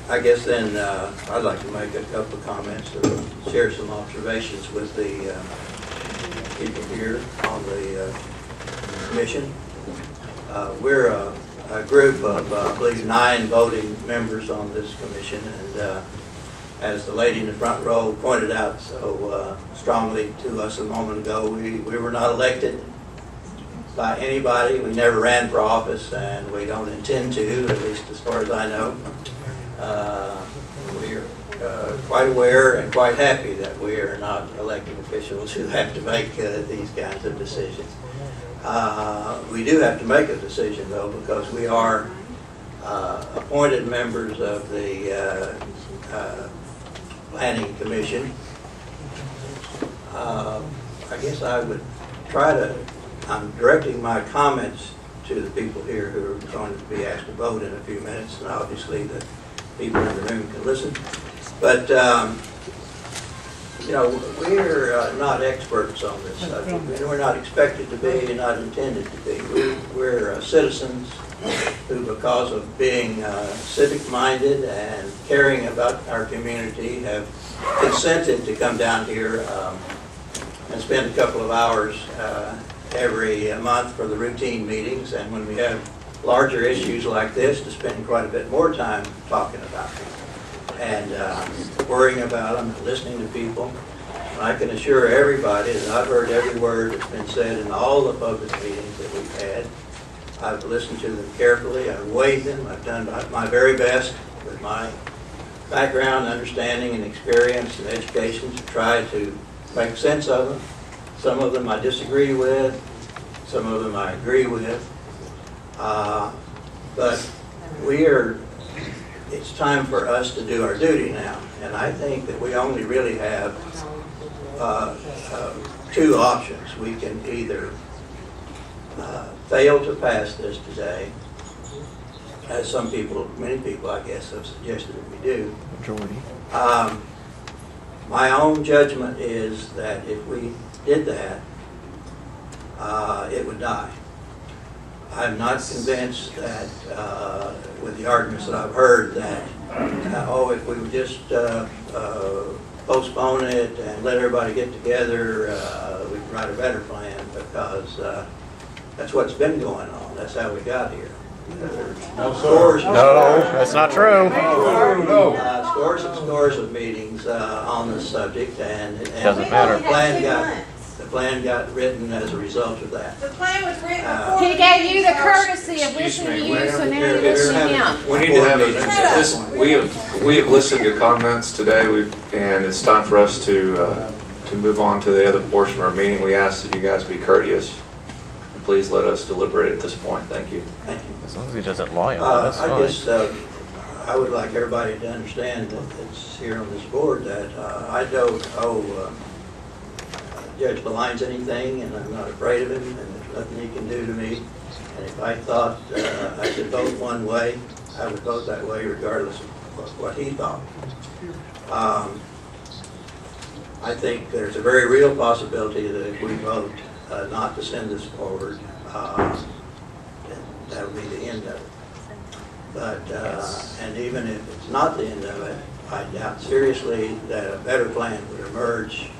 I guess then I'd like to make a couple of comments or share some observations with the people here on the commission. We're a group of, I believe, 9 voting members on this commission, and as the lady in the front row pointed out so strongly to us a moment ago, we were not elected by anybody. We never ran for office, and we don't intend to, at least as far as I know. We are quite aware and quite happy that we are not elected officials who have to make these kinds of decisions. We do have to make a decision, though, because we are appointed members of the Planning Commission. I guess I would try to, I'm directing my comments to the people here who are going to be asked to vote in a few minutes, and obviously the people in the room can listen. But, you know, we're not experts on this subject. We're not expected to be, not intended to be. We're citizens who, because of being civic-minded and caring about our community, have consented to come down here and spend a couple of hours every month for the routine meetings, and when we have larger issues like this, to spend quite a bit more time talking about them and worrying about them and listening to people. And I can assure everybody that I've heard every word that's been said in all the public meetings that we've had. I've listened to them carefully, I've weighed them, I've done my very best with my background, understanding, and experience and education to try to make sense of them. Some of them I disagree with, some of them I agree with. But it's time for us to do our duty now. And I think that we only really have 2 options. We can either fail to pass this today, as some people, many people I guess, have suggested that we do. Majority. My own judgment is that if we did that, it would die. I'm not convinced that, with the arguments that I've heard, that, if we would just postpone it and let everybody get together, we can write a better plan, because that's what's been going on. That's how we got here. Scores that's not true. Scores and scores of meetings on this subject, and doesn't matter. The plan got written as a result of that. The plan was written before. He gave you the courtesy of listening to you, so now you're listening to him. We need to have a, we have listened to comments today, and it's time for us to move on to the other portion of our meeting. We ask that you guys be courteous. Please let us deliberate at this point. Thank you. Thank you. As long as he doesn't lie on that's fine. I guess I would like everybody to understand that it's here on this board that I don't owe Judge Villines anything, and I'm not afraid of him, and there's nothing he can do to me. And if I thought I should vote one way, I would vote that way regardless of what he thought. I think there's a very real possibility that if we vote not to send this forward, that would be the end of it. But, and even if it's not the end of it, I doubt seriously that a better plan would emerge,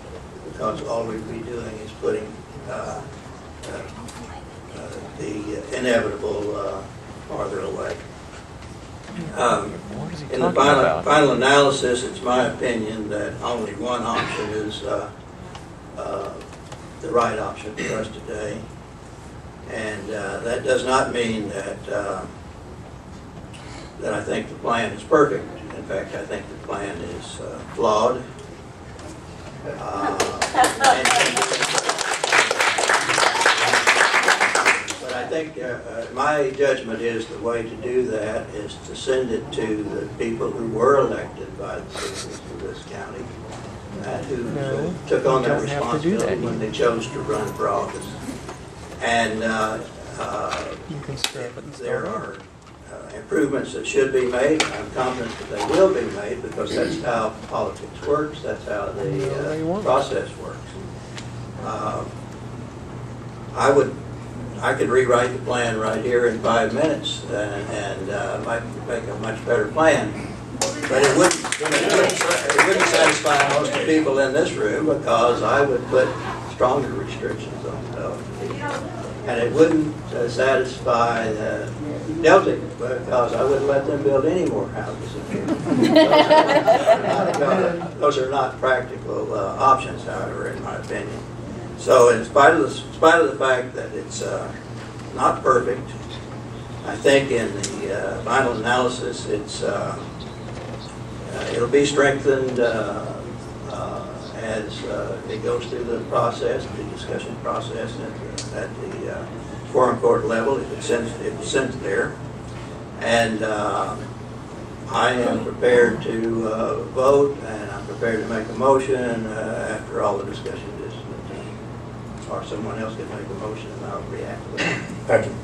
because all we'd be doing is putting the inevitable farther away. In the final analysis, it's my opinion that only one option is the right option for us today. And that does not mean that that I think the plan is perfect. In fact, I think the plan is flawed. But I think my judgment is the way to do that is to send it to the people who were elected by the citizens of this county, who took on that responsibility when they chose to run for office. And if there are improvements that should be made, I'm confident that they will be made, because that's how politics works, that's how the process works. I would I could rewrite the plan right here in 5 minutes and might make a much better plan. But it wouldn't satisfy most of the people in this room because I would put stronger restrictions on people. And it wouldn't satisfy Delta because I wouldn't let them build any more houses. Those are not practical options, however, in my opinion. So in spite of the fact that it's not perfect, I think in the final analysis it'll be strengthened as it goes through the process, the discussion process at the foreign court level, if it's sent there. And I am prepared to vote, and I'm prepared to make a motion after all the discussion is, or someone else can make a motion and I'll react to that. Thank you.